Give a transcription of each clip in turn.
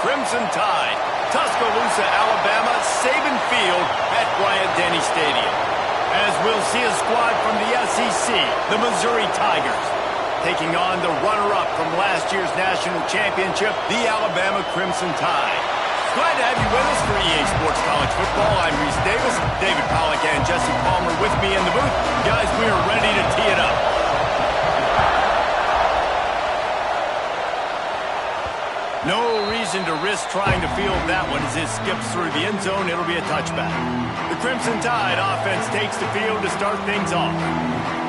Crimson Tide. Tuscaloosa, Alabama, Saban Field at Bryant-Denny Stadium. As we'll see a squad from the SEC, the Missouri Tigers, taking on the runner-up from last year's national championship, the Alabama Crimson Tide. Glad to have you with us for EA Sports College Football. I'm Reese Davis, David Pollack and Jesse Palmer with me in the booth. Guys, we are ready to tee it up. No reason to risk trying to field that one as it skips through the end zone. It'll be a touchback. The Crimson Tide offense takes the field to start things off.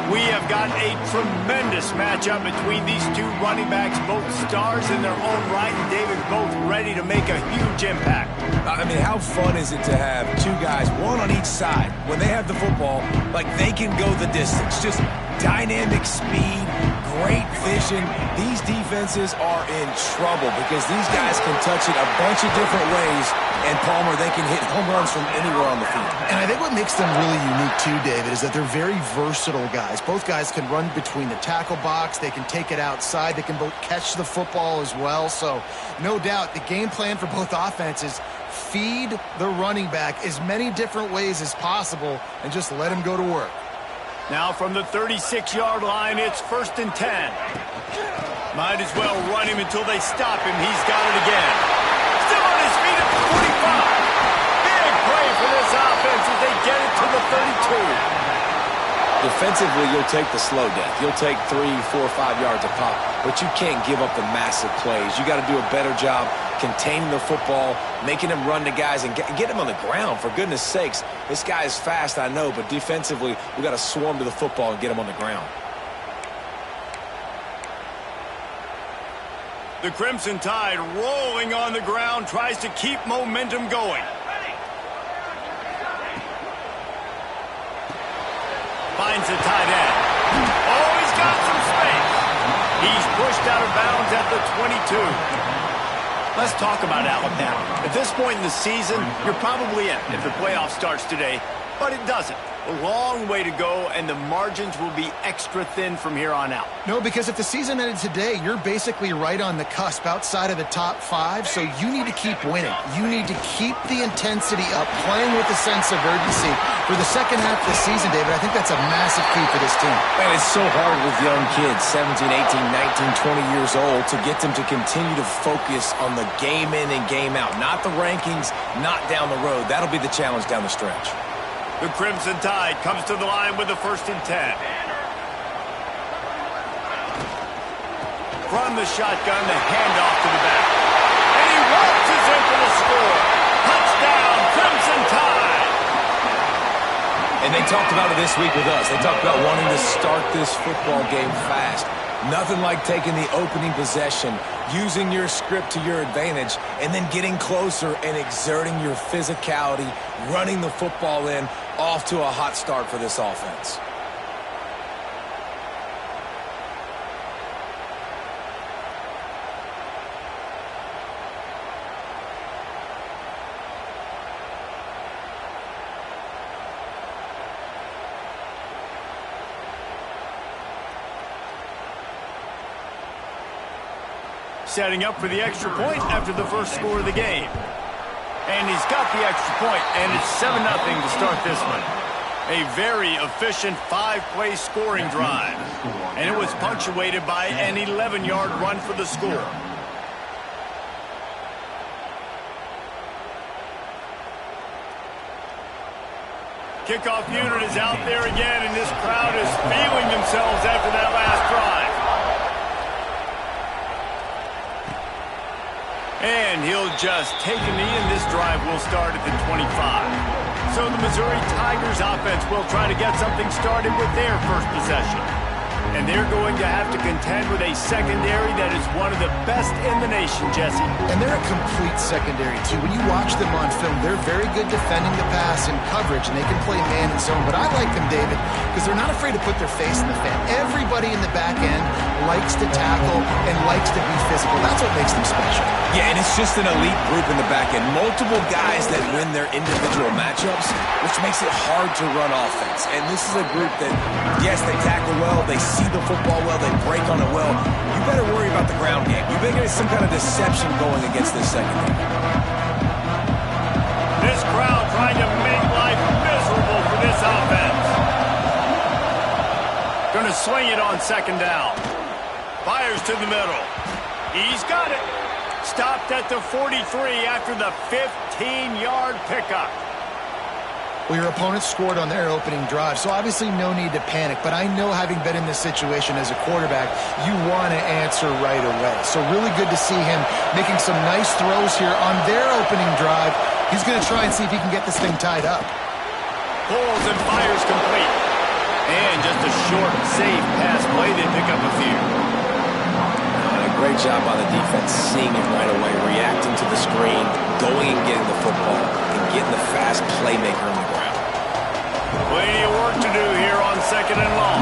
We have got a tremendous matchup between these two running backs, both stars in their own right, and David, both ready to make a huge impact. I mean, how fun is it to have two guys, one on each side, when they have the football, like they can go the distance. Just dynamic speed, great vision. These defenses are in trouble because these guys can touch it a bunch of different ways, and Palmer, they can hit home runs from anywhere on the field. And I think what makes them really unique too, David, is that they're very versatile guys. Both guys can run between the tackle box. They can take it outside. They can both catch the football as well. So no doubt the game plan for both offenses, feed the running back as many different ways as possible and just let him go to work. Now from the 36-yard line, it's 1st and 10. Might as well run him until they stop him. He's got it again. Still on his feet at the 45. Big play for this offense as they get it to the 32. Defensively, you'll take the slow death. You'll take 3, 4, 5 yards a pop, but you can't give up the massive plays. You got to do a better job containing the football, making him run to guys, and get him on the ground, for goodness sakes. This guy is fast, I know, but defensively, we got to swarm to the football and get him on the ground. The Crimson Tide rolling on the ground, tries to keep momentum going. Finds the tight end. Oh, he's got some space. He's pushed out of bounds at the 22. Let's talk about Alabama. At this point in the season, you're probably in if the playoff starts today, but it doesn't. A long way to go, and the margins will be extra thin from here on out. No, because if the season ended today, you're basically right on the cusp outside of the top 5, so you need to keep winning. You need to keep the intensity up, playing with a sense of urgency. For the second half of the season, David, I think that's a massive key for this team. Man, it's so hard with young kids, 17, 18, 19, 20 years old, to get them to continue to focus on the game in and game out. Not the rankings, not down the road. That'll be the challenge down the stretch. The Crimson Tide comes to the line with the 1st and 10. From the shotgun, the handoff to the back. And he waltzes in for the score. Touchdown, Crimson Tide! And they talked about it this week with us. They talked about wanting to start this football game fast. Nothing like taking the opening possession, using your script to your advantage, and then getting closer and exerting your physicality, running the football in, off to a hot start for this offense. Setting up for the extra point after the first score of the game. And he's got the extra point, and it's 7-0 to start this one. A very efficient 5-play scoring drive. And it was punctuated by an 11-yard run for the score. Kickoff unit is out there again, and this crowd is feeling themselves after that last drive. And he'll just take a knee, and this drive will start at the 25. So the Missouri Tigers offense will try to get something started with their first possession. And they're going to have to contend with a secondary that is one of the best in the nation, Jesse. And they're a complete secondary, too. When you watch them on film, they're very good defending the pass and coverage, and they can play man and zone. But I like them, David, because they're not afraid to put their face in the fan. Everybody in the back end likes to tackle and likes to be physical. That's what makes them special. Yeah, and it's just an elite group in the back end. Multiple guys that win their individual matchups, which makes it hard to run offense. And this is a group that, yes, they tackle well, they see see the football well, they break on it well. You better worry about the ground game. You better get some kind of deception going against this secondary. This crowd trying to make life miserable for this offense. Going to swing it on second down. Fires to the middle. He's got it. Stopped at the 43 after the 15-yard pickup. Well, your opponent scored on their opening drive, so obviously no need to panic. But I know, having been in this situation as a quarterback, you want to answer right away. So really good to see him making some nice throws here on their opening drive. He's going to try and see if he can get this thing tied up. Pulls and fires complete. And just a short, safe pass play. They pick up a few. Great job by the defense, seeing it right away, reacting to the screen, going and getting the football, and getting the fast playmaker on the ground. Plenty of work to do here on second and long.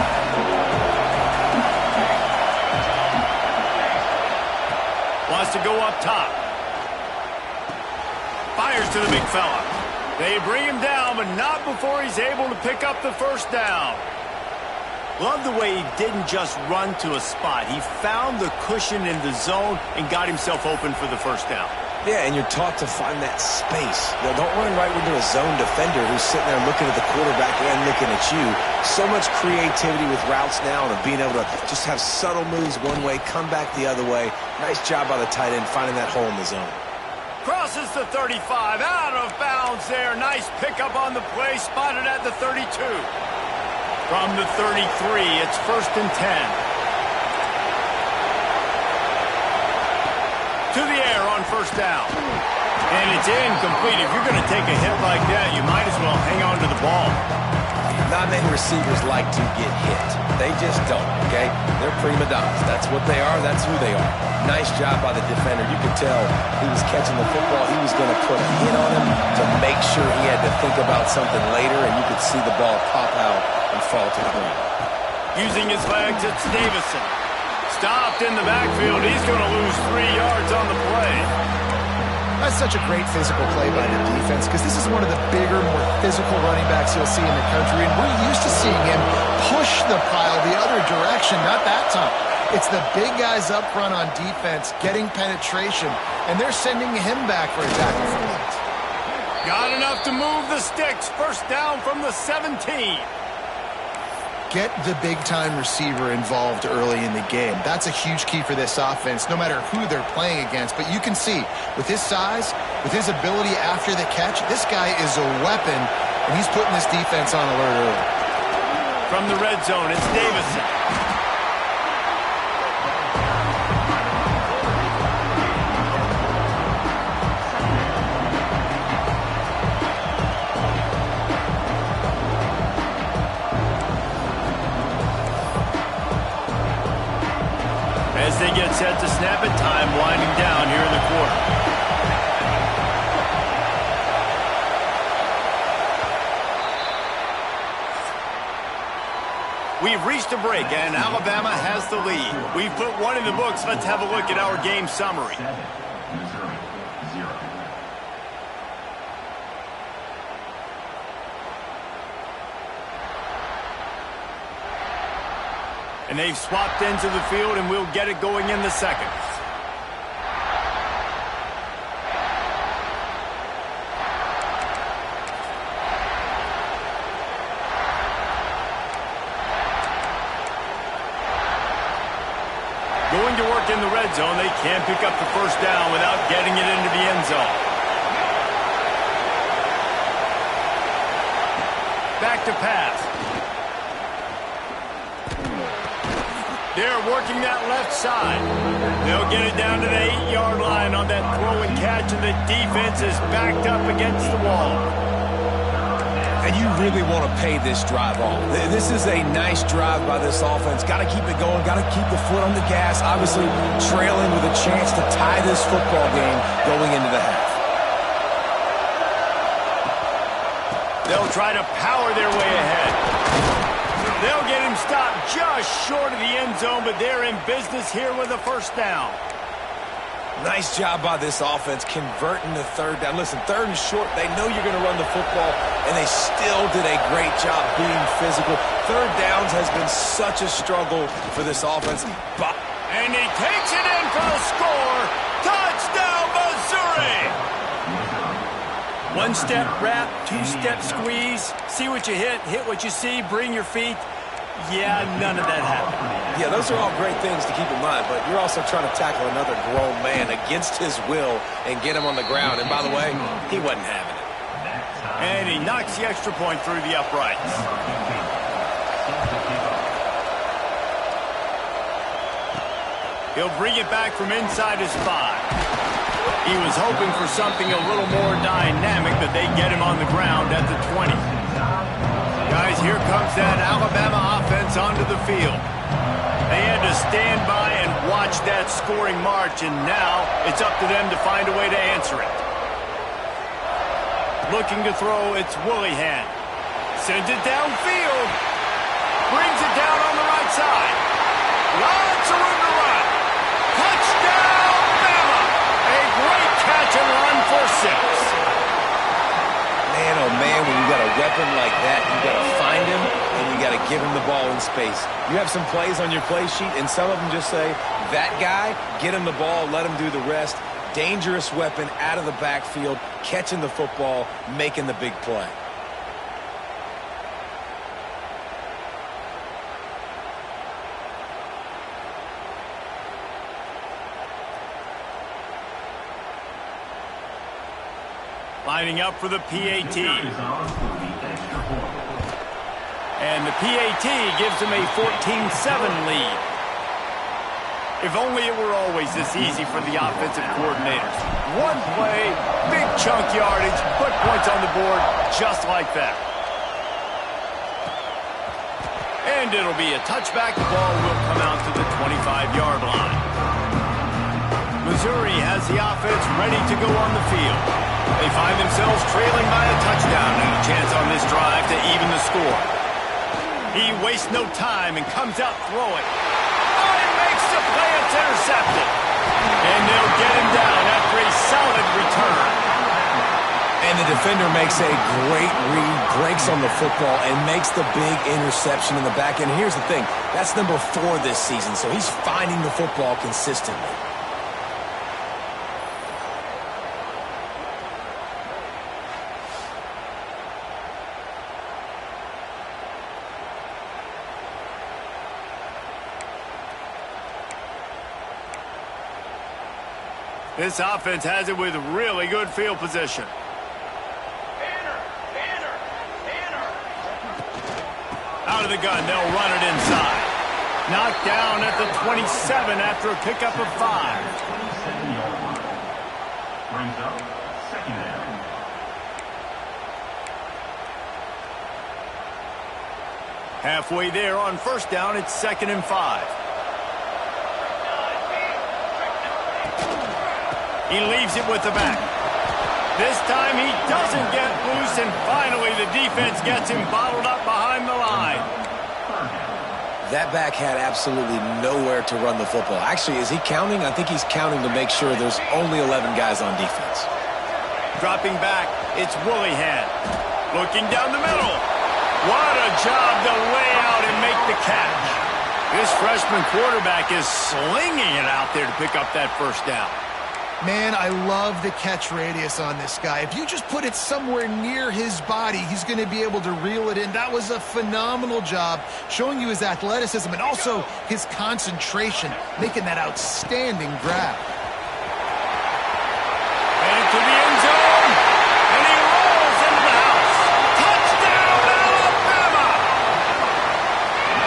Wants to go up top. Fires to the big fella. They bring him down, but not before he's able to pick up the first down. Love the way he didn't just run to a spot. He found the cushion in the zone and got himself open for the first down. Yeah, and you're taught to find that space. You know, don't run right into a zone defender who's sitting there looking at the quarterback and looking at you. So much creativity with routes now and being able to just have subtle moves one way, come back the other way. Nice job by the tight end finding that hole in the zone. Crosses the 35, out of bounds there. Nice pickup on the play, spotted at the 32. From the 33, it's 1st and 10. To the air on first down. And it's incomplete. If you're going to take a hit like that, you might as well hang on to the ball. Not many receivers like to get hit. They just don't, okay? They're prima donnas. That's what they are. That's who they are. Nice job by the defender. You could tell he was catching the football. He was going to put a hit on him to make sure he had to think about something later, and you could see the ball pop out and fall to the ground. Using his legs, it's Davison. Stopped in the backfield. He's going to lose 3 yards on the play. That's such a great physical play by the defense, because this is one of the bigger, more physical running backs you'll see in the country, and we're used to seeing him push the pile the other direction. Not that time. It's the big guys up front on defense getting penetration, and they're sending him back for a tackle for loss. Got enough to move the sticks. First down from the 17. Get the big-time receiver involved early in the game. That's a huge key for this offense, no matter who they're playing against. But you can see, with his size, with his ability after the catch, this guy is a weapon, and he's putting this defense on alert early. From the red zone, it's Davison. As they get set to snap it, time winding down here in the quarter. We've reached a break, and Alabama has the lead. We've put one in the books. Let's have a look at our game summary. And they've swapped into the field, and we'll get it going in the second. Going to work in the red zone. They can't pick up the first down without getting it into the end zone. Back to pass. They're working that left side. They'll get it down to the 8-yard line on that throw and catch, and the defense is backed up against the wall. And you really want to pay this drive off. This is a nice drive by this offense. Got to keep it going. Got to keep the foot on the gas. Obviously trailing with a chance to tie this football game going into the half. They'll try to power their way ahead. They'll get him stopped just short of the end zone, but they're in business here with a first down. Nice job by this offense converting the third down. Listen, third and short, they know you're going to run the football, and they still did a great job being physical. Third downs has been such a struggle for this offense. And he takes it in for the score. Touchdown, Missouri! One-step wrap, two-step squeeze. See what you hit what you see, bring your feet. Yeah, none of that happened. Yeah, those are all great things to keep in mind, but you're also trying to tackle another grown man against his will and get him on the ground. And by the way, he wasn't having it. And he knocks the extra point through the uprights. He'll bring it back from inside his 5. He was hoping for something a little more dynamic, but they get him on the ground at the 20. Guys, here comes that Alabama offense onto the field. They had to stand by and watch that scoring march, and now it's up to them to find a way to answer it. Looking to throw, it's Willihan. Sends it downfield. Brings it down on the right side. Lots of room to run. Touchdown, Bama! A great catch and run for 6. Man, oh man, when you got a weapon like that, you got to find him and you got to give him the ball in space. You have some plays on your play sheet, and some of them just say, that guy, get him the ball, let him do the rest. Dangerous weapon out of the backfield, catching the football, making the big play. Lining up for the PAT. And the PAT gives them a 14-7 lead. If only it were always this easy for the offensive coordinators. One play, big chunk yardage, put points on the board just like that. And it'll be a touchback. The ball will come out to the 25-yard line. Missouri has the offense ready to go on the field. They find themselves trailing by a touchdown and a chance on this drive to even the score. He wastes no time and comes out throwing. Oh, he makes the play. It's intercepted. And they'll get him down after a solid return. And the defender makes a great read, breaks on the football, and makes the big interception in the back end. Here's the thing. That's number 4 this season, so he's finding the football consistently. This offense has it with really good field position. Out of the gun, they'll run it inside. Knocked down at the 27 after a pickup of 5. Brings up second down. Halfway there on first down, it's 2nd and 5. He leaves it with the back. This time he doesn't get loose, and finally the defense gets him bottled up behind the line. That back had absolutely nowhere to run the football. Actually, is he counting? I think he's counting to make sure there's only 11 guys on defense. Dropping back, it's Willihan. Looking down the middle. What a job to lay out and make the catch. This freshman quarterback is slinging it out there to pick up that first down. Man, I love the catch radius on this guy. If you just put it somewhere near his body, he's going to be able to reel it in. That was a phenomenal job, showing you his athleticism and also his concentration, making that outstanding grab. And to the end zone, and he rolls into the house. Touchdown, Alabama!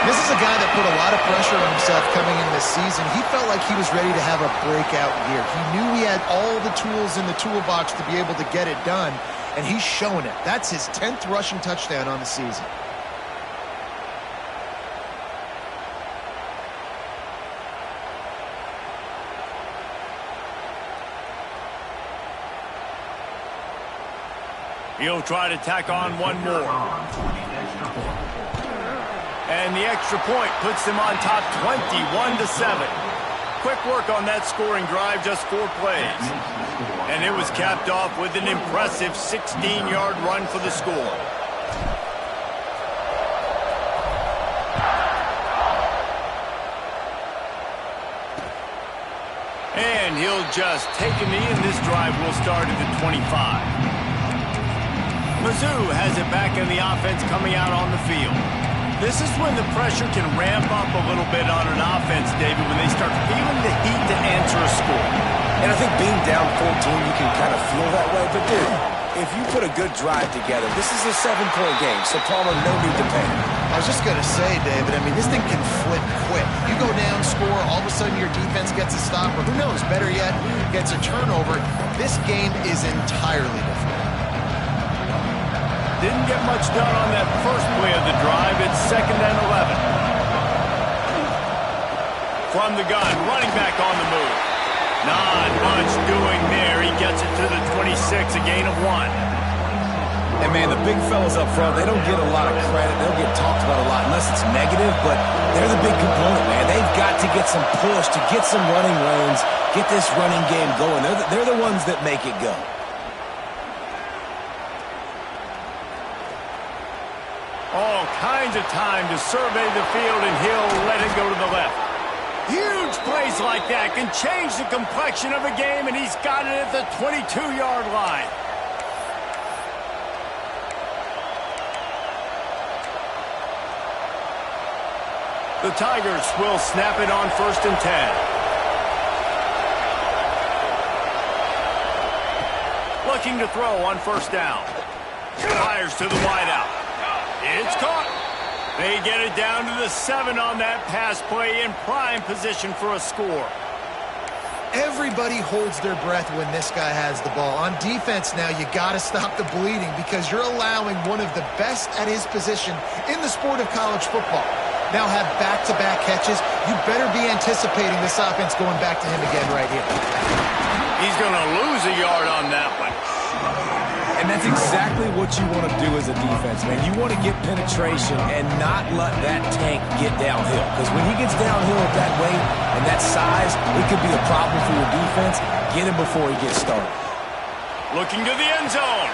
This is a guy that put a lot of pressure on himself coming in this season. He felt like he was ready to have a breakout year. He knew he had all the tools in the toolbox to be able to get it done, and he's showing it. That's his 10th rushing touchdown on the season. He'll try to tack on one more. And the extra point puts them on top 21-7. quick work on that scoring drive, just 4 plays. And it was capped off with an impressive 16-yard run for the score. And he'll just take a knee, and this drive will start at the 25. Mizzou has it back in the offense coming out on the field. This is when the pressure can ramp up a little bit on an offense, David, when they start feeling the heat to answer a score. And I think being down 14, you can kind of feel that way. But, dude, if you put a good drive together, this is a 7-point game, so Palmer, no need to panic. I was just going to say, David, I mean, this thing can flip quick. You go down, score, all of a sudden your defense gets a stop, or who knows, better yet, gets a turnover. This game is entirely different. Didn't get much done on that first play of the drive. It's 2nd and 11. From the gun, running back on the move. Not much doing there. He gets it to the 26, a gain of 1. And, man, the big fellas up front, they don't get a lot of credit. They'll get talked about a lot unless it's negative, but they're the big component, man. They've got to get some push, to get some running lanes, get this running game going. They're the ones that make it go. All kinds of time to survey the field, and he'll let it go to the left. Huge plays like that can change the complexion of a game, and he's got it at the 22-yard line. The Tigers will snap it on 1st and 10. Looking to throw on 1st down. Fires to the wideout. It's caught. They get it down to the 7 on that pass play, in prime position for a score. Everybody holds their breath when this guy has the ball. On defense now, you got to stop the bleeding because you're allowing one of the best at his position in the sport of college football. Now have back-to-back catches. You better be anticipating this offense going back to him again right here. He's going to lose a yard on that one. And that's exactly what you want to do as a defense, man. You want to get penetration and not let that tank get downhill. Because when he gets downhill at that weight and that size, it could be a problem for your defense. Get him before he gets started. Looking to the end zone.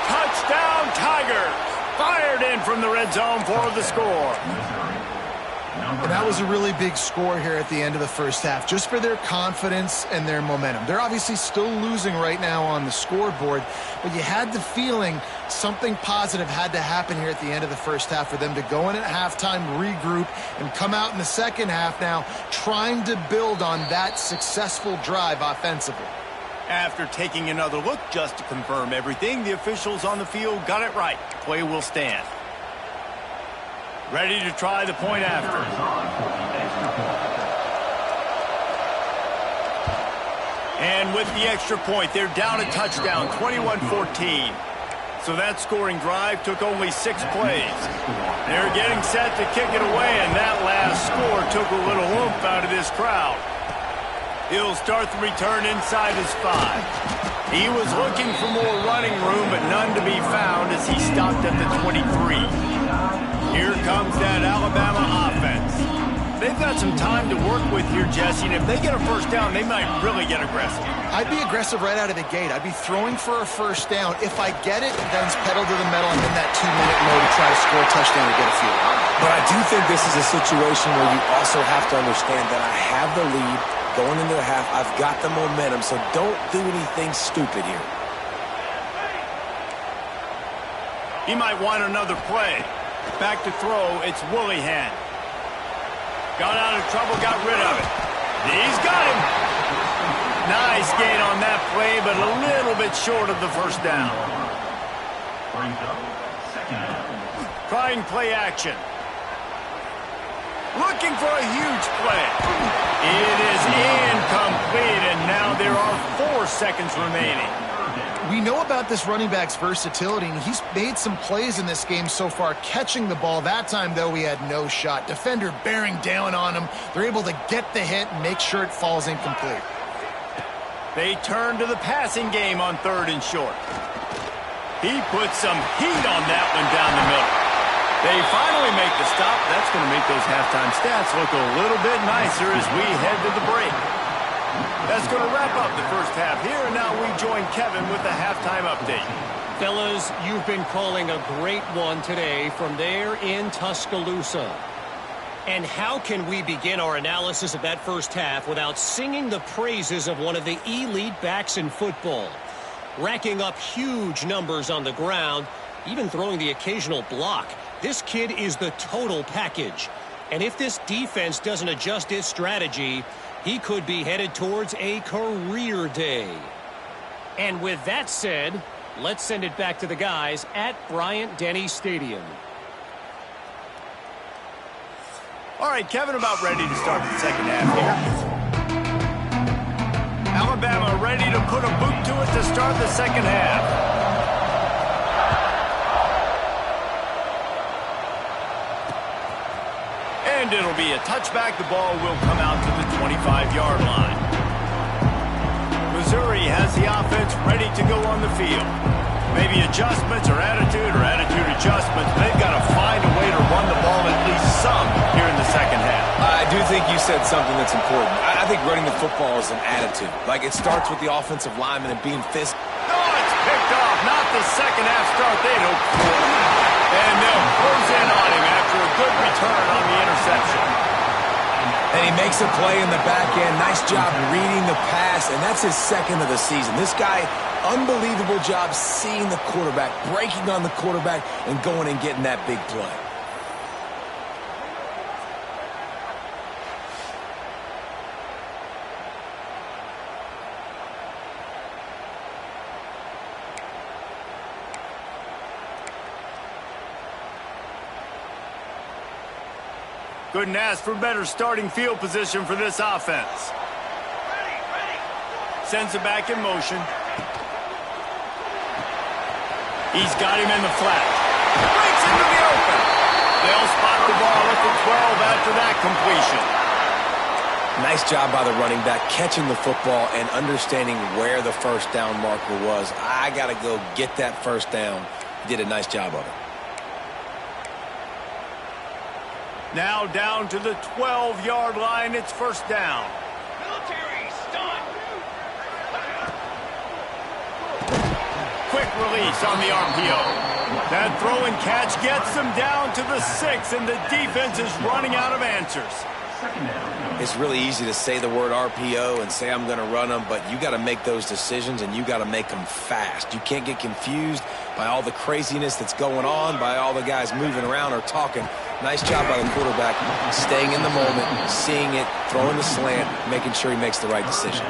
Touchdown, Tigers. Fired in from the red zone for the score. And that was a really big score here at the end of the first half, just for their confidence and their momentum. They're obviously still losing right now on the scoreboard, but you had the feeling something positive had to happen here at the end of the first half for them to go in at halftime, regroup, and come out in the second half now trying to build on that successful drive offensively. After taking another look just to confirm everything, the officials on the field got it right. Play will stand. Ready to try the point after. And with the extra point, they're down a touchdown, 21-14. So that scoring drive took only 6 plays. They're getting set to kick it away, and that last score took a little oomph out of this crowd. He'll start the return inside his 5. He was looking for more running room, but none to be found as he stopped at the 23. Here comes that Alabama offense. They've got some time to work with here, Jesse, and if they get a first down, they might really get aggressive. I'd be aggressive right out of the gate. I'd be throwing for a first down. If I get it, then it's pedal to the metal and in that 2-minute mode to try to score a touchdown or get a field. But I do think this is a situation where you also have to understand that I have the lead going into the half. I've got the momentum, so don't do anything stupid here. He might want another play. Back to throw, it's Willihan. Got out of trouble, got rid of it. He's got him. Nice gain on that play, but a little bit short of the first down. Trying play action. Looking for a huge play. It is incomplete, and now there are 4 seconds remaining. We know about this running back's versatility, and he's made some plays in this game so far, catching the ball. That time, though, he had no shot. Defender bearing down on him. They're able to get the hit and make sure it falls incomplete. They turn to the passing game on 3rd and short. He put some heat on that one down the middle. They They finally make the stop. That's going to make those halftime stats look a little bit nicer as we head to the break. That's going to wrap up the first half here, and now we join Kevin with the halftime update. Fellas, you've been calling a great one today from there in Tuscaloosa. And how can we begin our analysis of that first half without singing the praises of one of the elite backs in football? Racking up huge numbers on the ground, even throwing the occasional block. This kid is the total package. And if this defense doesn't adjust its strategy, he could be headed towards a career day. And with that said, let's send it back to the guys at Bryant-Denny Stadium. All right, Kevin, about ready to start the second half here. Alabama ready to put a boot to it to start the second half. And it'll be a touchback. The ball will come out to the 25-yard line. Missouri has the offense ready to go on the field. Maybe adjustments or attitude adjustments. They've got to find a way to run the ball at least some here in the second half. I do think you said something that's important. I think running the football is an attitude. Like, it starts with the offensive lineman and being physical. No, it's picked off. Not the second half start. They don't score. And they'll close in on him after a good return on the interception. And he makes a play in the back end. Nice job reading the pass, and that's his second of the season. This guy, unbelievable job seeing the quarterback, breaking on the quarterback, and going and getting that big play. Couldn't ask for better starting field position for this offense. Sends it back in motion. He's got him in the flat. Breaks into the open. They'll spot the ball at the 12 after that completion. Nice job by the running back, catching the football and understanding where the first down marker was. I got to go get that first down. He did a nice job of it. Now down to the 12-yard line. It's first down. Military stunt. Quick release on the RPO. That throw and catch gets them down to the 6, and the defense is running out of answers. It's really easy to say the word RPO and say I'm going to run them, but you got to make those decisions and you got to make them fast. You can't get confused by all the craziness that's going on, by all the guys moving around or talking. Nice job by the quarterback, staying in the moment, seeing it, throwing the slant, making sure he makes the right decision.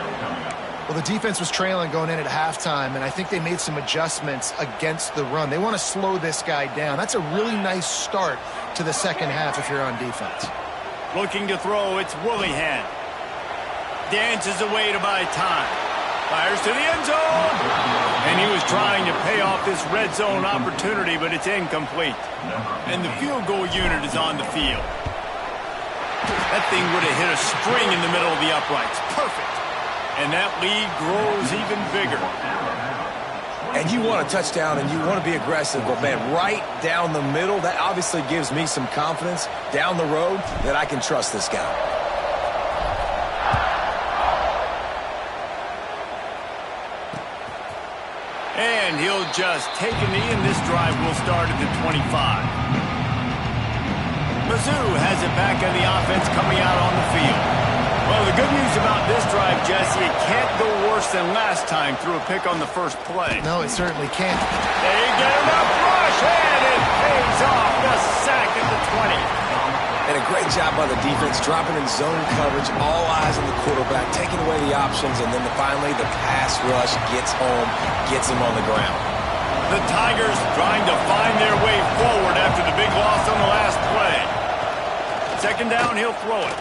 Well, the defense was trailing going in at halftime, and I think they made some adjustments against the run. They want to slow this guy down. That's a really nice start to the second half if you're on defense. Looking to throw, it's Willingham. Dances away to buy time. Fires to the end zone. And he was trying to pay off this red zone opportunity, but it's incomplete. And the field goal unit is on the field. That thing would have hit a string in the middle of the uprights. Perfect. And that lead grows even bigger. And you want a touchdown and you want to be aggressive, but man, right down the middle, that obviously gives me some confidence down the road that I can trust this guy. And he'll just take a knee, and this drive will start at the 25. Mizzou has it back on the offense coming out on the field. Well, the good news about this drive, Jesse, it can't go worse than last time through a pick on the first play. No, it certainly can't. They get enough rush, and it pays off. The sack at the 20. And a great job by the defense, dropping in zone coverage, all eyes on the quarterback, taking away the options, and then finally the pass rush gets home, gets him on the ground. The Tigers trying to find their way forward after the big loss on the last play. Second down, he'll throw it.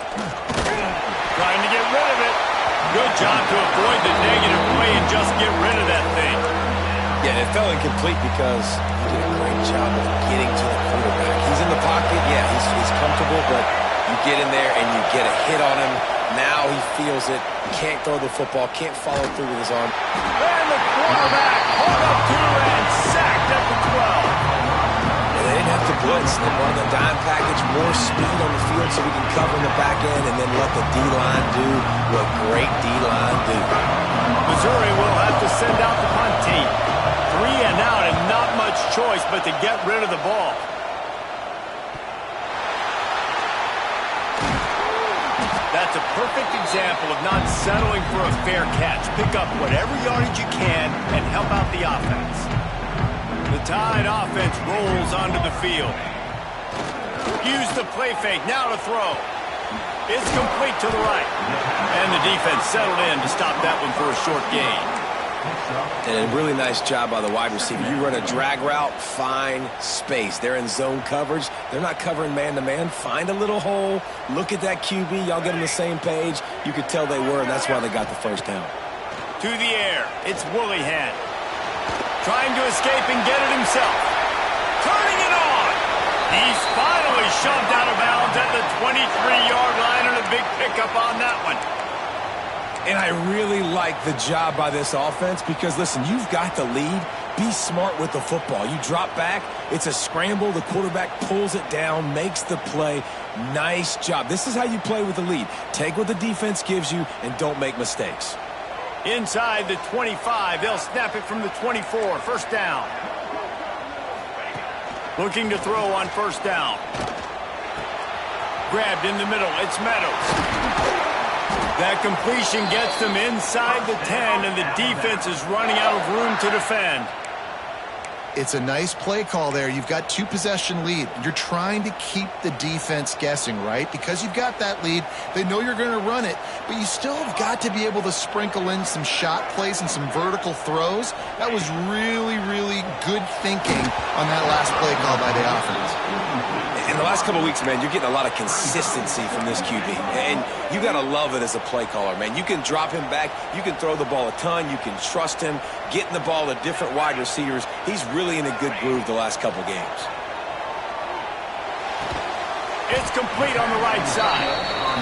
Trying to get rid of it. Good job to avoid the negative play and just get rid of that thing. Yeah, it fell incomplete because he did a great job of getting to the quarterback. He's in the pocket, yeah, he's comfortable, but you get in there and you get a hit on him. Now he feels it, can't throw the football, can't follow through with his arm. And the quarterback hauled up to and sacked at the 12. And they didn't have to blitz. defense. They run the dime package, more speed on the field so we can cover in the back end and then let the D-line do what great D-line do. Missouri will have to send out the punt team. 3 and out and not much choice but to get rid of the ball. That's a perfect example of not settling for a fair catch. Pick up whatever yardage you can and help out the offense. The Tide offense rolls onto the field. Use the play fake, now to throw. It's complete to the right. And the defense settled in to stop that one for a short gain. And a really nice job by the wide receiver. You run a drag route, find space. They're in zone coverage. They're not covering man-to-man. Find a little hole. Look at that QB. Y'all get on the same page. You could tell they were, and that's why they got the first down. To the air. It's Woolihan. Trying to escape and get it himself. Turning it on. He's finally shoved out of bounds at the 23-yard line, and a big pickup on that one. And I really like the job by this offense because, listen, you've got the lead. Be smart with the football. You drop back, it's a scramble. The quarterback pulls it down, makes the play. Nice job. This is how you play with the lead. Take what the defense gives you and don't make mistakes. Inside the 25, they'll snap it from the 24. First down. Looking to throw on first down. Grabbed in the middle. It's Meadows. That completion gets them inside the 10, and the defense is running out of room to defend. It's a nice play call there. You've got 2-possession lead. You're trying to keep the defense guessing, right? Because you've got that lead. They know you're going to run it, but you still have got to be able to sprinkle in some shot plays and some vertical throws. That was really, really good thinking on that last play call by the offense. In the last couple of weeks, man, you're getting a lot of consistency from this QB. And you got to love it as a play caller, man. You can drop him back. You can throw the ball a ton. You can trust him. Getting the ball to different wide receivers. He's really in a good groove the last couple games. It's complete on the right side.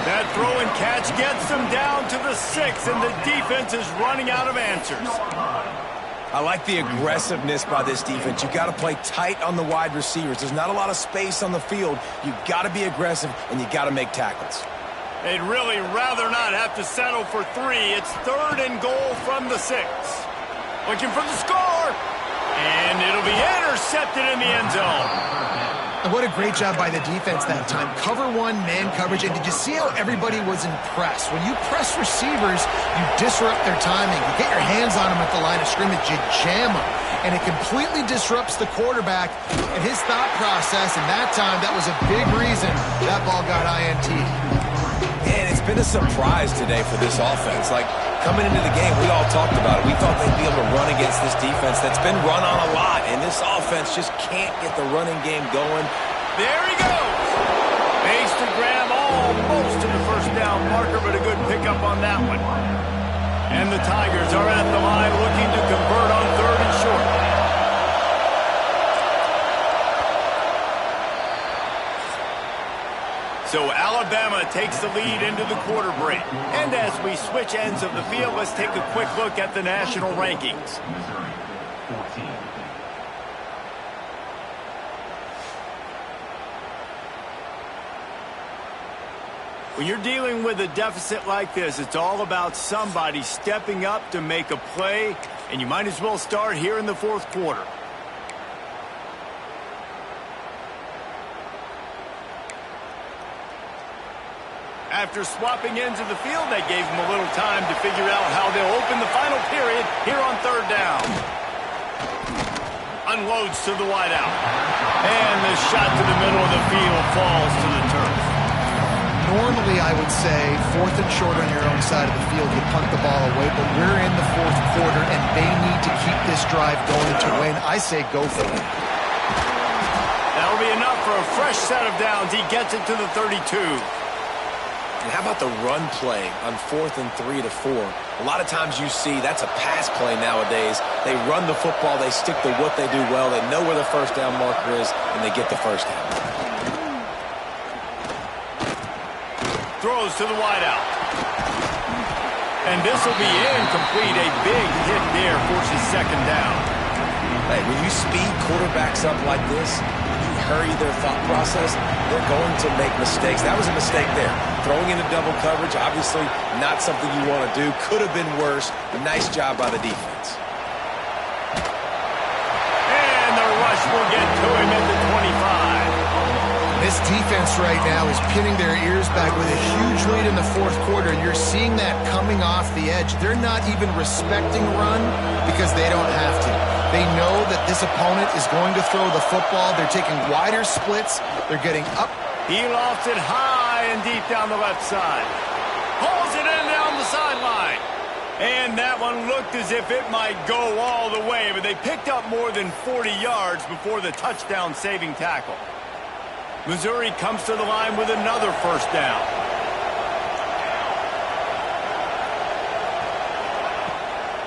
That throw and catch gets them down to the 6, and the defense is running out of answers. I like the aggressiveness by this defense. You got to play tight on the wide receivers. There's not a lot of space on the field. You got to be aggressive, and you got to make tackles. They'd really rather not have to settle for 3. It's 3rd and goal from the 6. Looking for the score. And it'll be intercepted in the end zone. And what a great job by the defense that time. Cover 1, man coverage. And did you see how everybody was impressed? When you press receivers, you disrupt their timing. You get your hands on them at the line of scrimmage. You jam them. And it completely disrupts the quarterback and his thought process. And that time, that was a big reason that ball got INT'd. And it's been a surprise today for this offense. Like, coming into the game, we all talked about it. We thought they'd be able to run against this defense that's been run on a lot, and this offense just can't get the running game going. There he goes. Base to grab almost to the first down marker, but a good pickup on that one. And the Tigers are at the line looking to convert on 3rd and short. So Alabama takes the lead into the quarter break. And as we switch ends of the field, let's take a quick look at the national rankings. When you're dealing with a deficit like this, it's all about somebody stepping up to make a play, and you might as well start here in the 4th quarter. After swapping ends of the field, they gave them a little time to figure out how they'll open the final period here on 3rd down. Unloads to the wideout. And the shot to the middle of the field falls to the turf. Normally, I would say 4th and short on your own side of the field, you punt the ball away, but we're in the 4th quarter, and they need to keep this drive going to win. I say go for it. That'll be enough for a fresh set of downs. He gets it to the 32. And how about the run play on 4th and 3 to 4? A lot of times you see that's a pass play nowadays. They run the football. They stick to what they do well. They know where the first down marker is, and they get the first down. Throws to the wideout. And this will be incomplete. A big hit there forces 2nd down. Hey, when you speed quarterbacks up like this, you hurry their thought process, they're going to make mistakes. That was a mistake there. Throwing into double coverage, obviously not something you want to do. Could have been worse. A nice job by the defense. And the rush will get to him at the 25. This defense right now is pinning their ears back with a huge lead in the fourth quarter, and you're seeing that coming off the edge. They're not even respecting run because they don't have to. They know that this opponent is going to throw the football. They're taking wider splits. They're getting up. He lofts it high and deep down the left side. Pulls it in down the sideline. And that one looked as if it might go all the way, but they picked up more than 40 yards before the touchdown-saving tackle. Missouri comes to the line with another first down.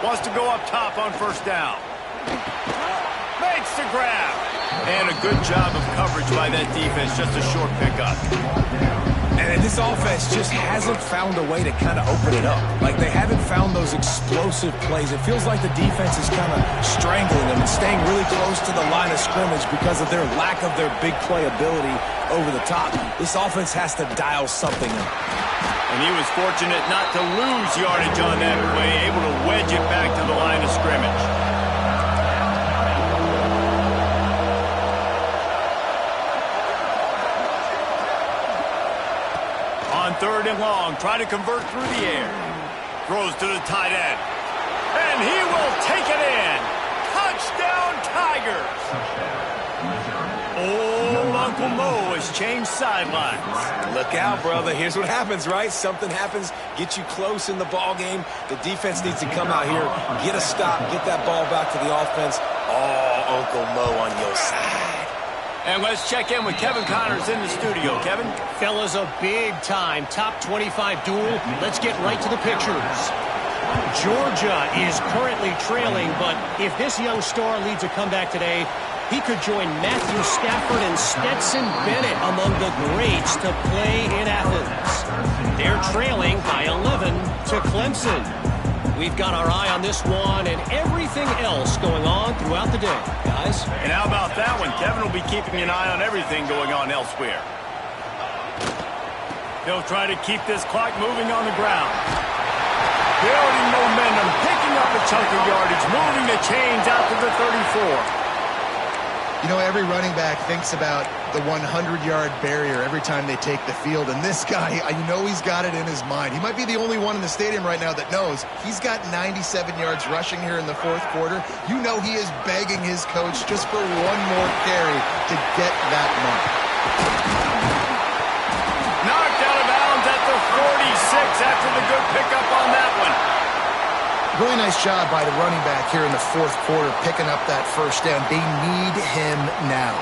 Wants to go up top on first down. Makes the grab. And a good job of coverage by that defense. Just a short pickup. And this offense just hasn't found a way to kind of open it up. Like, they haven't found those explosive plays. It feels like the defense is kind of strangling them and staying really close to the line of scrimmage because of their lack of their big play ability over the top. This offense has to dial something up. And he was fortunate not to lose yardage on that play, able to wedge it back to the line of scrimmage. On third and long, try to convert through the air. Throws to the tight end. And he will take it in. Touchdown, Tigers. Oh, Uncle Mo has changed sidelines. Look out, brother. Here's what happens, right? Something happens, get you close in the ball game. The defense needs to come out here, get a stop, get that ball back to the offense. Oh, Uncle Mo on your side. And let's check in with Kevin Connors in the studio. Kevin? Fellas, a big-time top 25 duel. Let's get right to the pictures. Georgia is currently trailing, but if this young star leads a comeback today, he could join Matthew Stafford and Stetson Bennett among the greats to play in Athens. They're trailing by 11 to Clemson. We've got our eye on this one and everything else going on throughout the day, guys. And how about that one? Kevin will be keeping an eye on everything going on elsewhere. He'll try to keep this clock moving on the ground. Building momentum, picking up a chunk of yardage, moving the chains out to the 34. You know, every running back thinks about the 100-yard barrier every time they take the field. And this guy, you know he's got it in his mind. He might be the only one in the stadium right now that knows he's got 97 yards rushing here in the fourth quarter. You know he is begging his coach just for one more carry to get that mark. Knocked out of bounds at the 46 after the good pickup on that one. Really nice job by the running back here in the fourth quarter, picking up that first down. They need him now.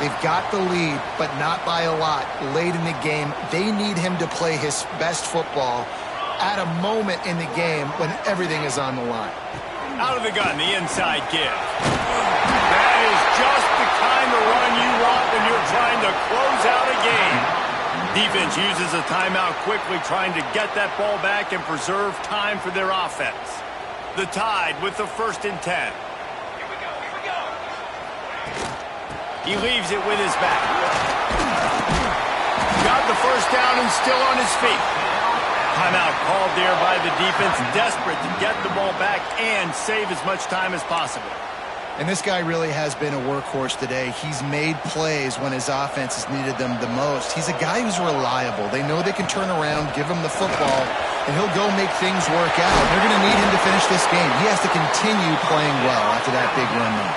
They've got the lead, but not by a lot late in the game. They need him to play his best football at a moment in the game when everything is on the line. Out of the gun, the inside give. That is just the kind of run you want when you're trying to close out a game. Defense uses a timeout quickly, trying to get that ball back and preserve time for their offense. The Tide with the 1st and 10. Here we go. He leaves it with his back. Got the first down and still on his feet. Timeout called there by the defense, desperate to get the ball back and save as much time as possible. And this guy really has been a workhorse today. He's made plays when his offense has needed them the most. He's a guy who's reliable. They know they can turn around, give him the football, and he'll go make things work out. They're going to need him to finish this game. He has to continue playing well after that big run now.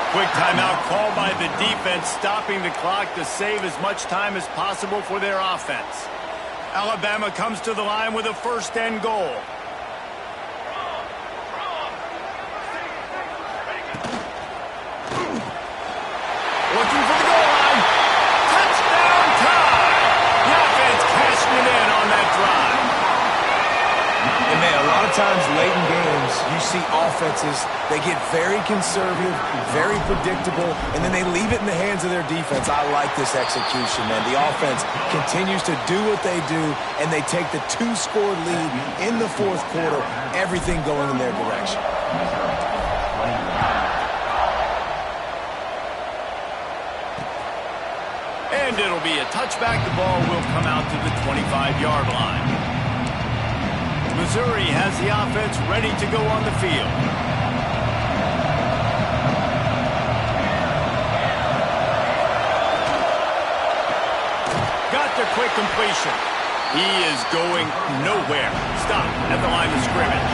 Quick timeout called by the defense, stopping the clock to save as much time as possible for their offense. Alabama comes to the line with a 1st and goal. Looking for the goal line. Touchdown Tide! The offense cashing it in on that drive. And man, a lot of times late in games, you see offenses, they get very conservative, very predictable, and then they leave it in the hands of their defense. I like this execution, man. The offense continues to do what they do, and they take the 2-score lead in the fourth quarter, everything going in their direction. And it'll be a touchback. The ball will come out to the 25-yard line. Missouri has the offense ready to go on the field. Got the quick completion. He is going nowhere. Stop at the line of scrimmage.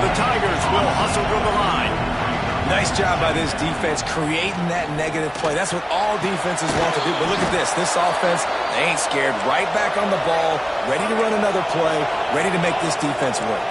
The Tigers will hustle to the line. Nice job by this defense creating that negative play. That's what all defenses want to do. But look at this. This offense, they ain't scared. Right back on the ball, ready to run another play, ready to make this defense work.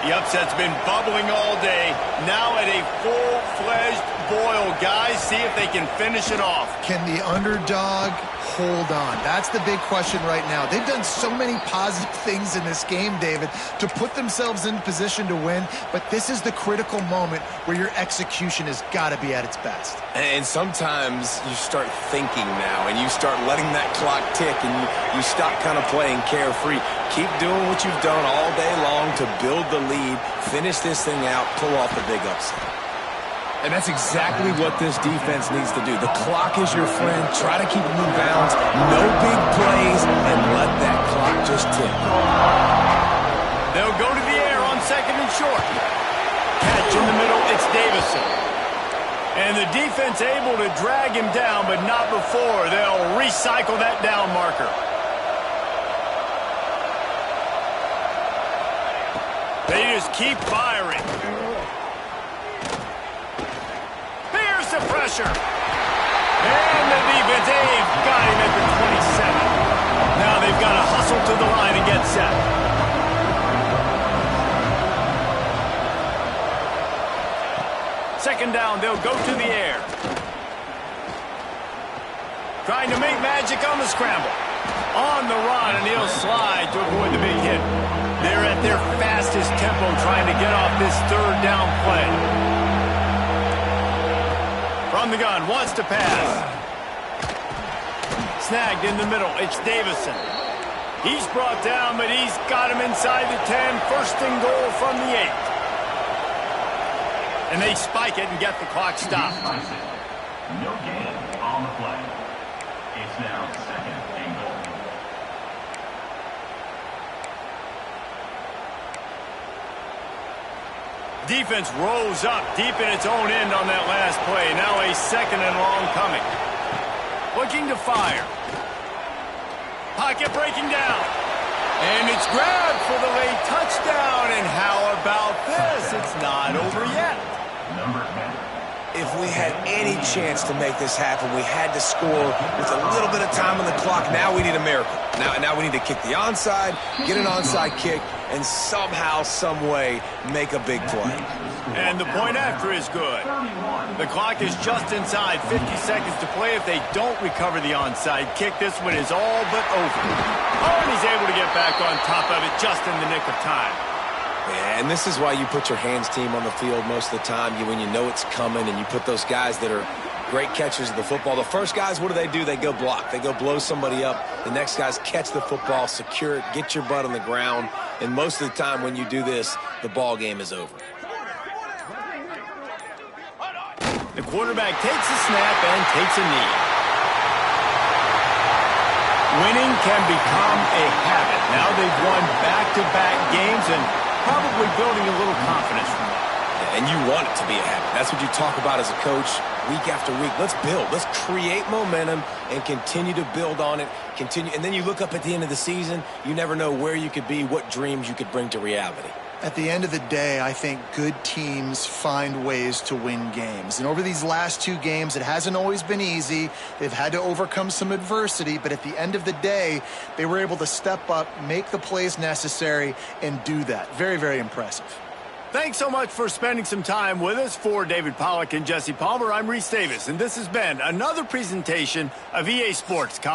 The upset's been bubbling all day. Now at a full-fledged boil. Guys, see if they can finish it off. Can the underdog hold on? That's the big question right now. They've done so many positive things in this game, David, to put themselves in position to win, but this is the critical moment where your execution has got to be at its best. And sometimes you start thinking now, and you start letting that clock tick, and you stop kind of playing carefree. Keep doing what you've done all day long to build the lead, finish this thing out, pull off the big upset. And that's exactly what this defense needs to do. The clock is your friend. Try to keep them in bounds. No big plays, and let that clock just tick. They'll go to the air on second and short. Catch in the middle, it's Davison. And the defense able to drag him down, but not before. They'll recycle that down marker. They just keep firing. Here's the pressure. And the defense, they've got him at the 27. Now they've got to hustle to the line and get set. Second down, they'll go to the air. Trying to make magic on the scramble. On the run, and he'll slide to avoid the big hit. They're at their fastest tempo trying to get off this third down play. From the gun, wants to pass. Snagged in the middle, it's Davison. He's brought down, but he's got him inside the 10. First and goal from the 8. And they spike it and get the clock stopped. No gain on the play. It's now second and goal. Defense rolls up deep in its own end on that last play. Now a second and long coming. Looking to fire. Pocket breaking down. And it's grabbed for the late touchdown. And how about this? It's not over yet. Number 10. If we had any chance to make this happen, we had to score with a little bit of time on the clock. Now we need a miracle. Now we need to kick the onside, get an onside kick, and somehow, some way, make a big play. And the point after is good. The clock is just inside 50 seconds to play. If they don't recover the onside kick, this one is all but over. Oh, and he's able to get back on top of it just in the nick of time. Yeah, and this is why you put your hands team on the field most of the time, when you know it's coming, and you put those guys that are great catchers of the football. The first guys, what do? They go block. They go blow somebody up. The next guys catch the football, secure it, get your butt on the ground. And most of the time when you do this, the ball game is over. The quarterback takes a snap and takes a knee. Winning can become a habit. Now they've won back-to-back games and probably building a little confidence from that. And you want it to be a habit. That's what you talk about as a coach week after week. Let's build. Let's create momentum and continue to build on it. And then you look up at the end of the season, you never know where you could be, what dreams you could bring to reality. At the end of the day, I think good teams find ways to win games. And over these last 2 games, it hasn't always been easy. They've had to overcome some adversity, but at the end of the day, they were able to step up, make the plays necessary, and do that. Very, very impressive. Thanks so much for spending some time with us. For David Pollack and Jesse Palmer, I'm Reese Davis, and this has been another presentation of EA Sports College.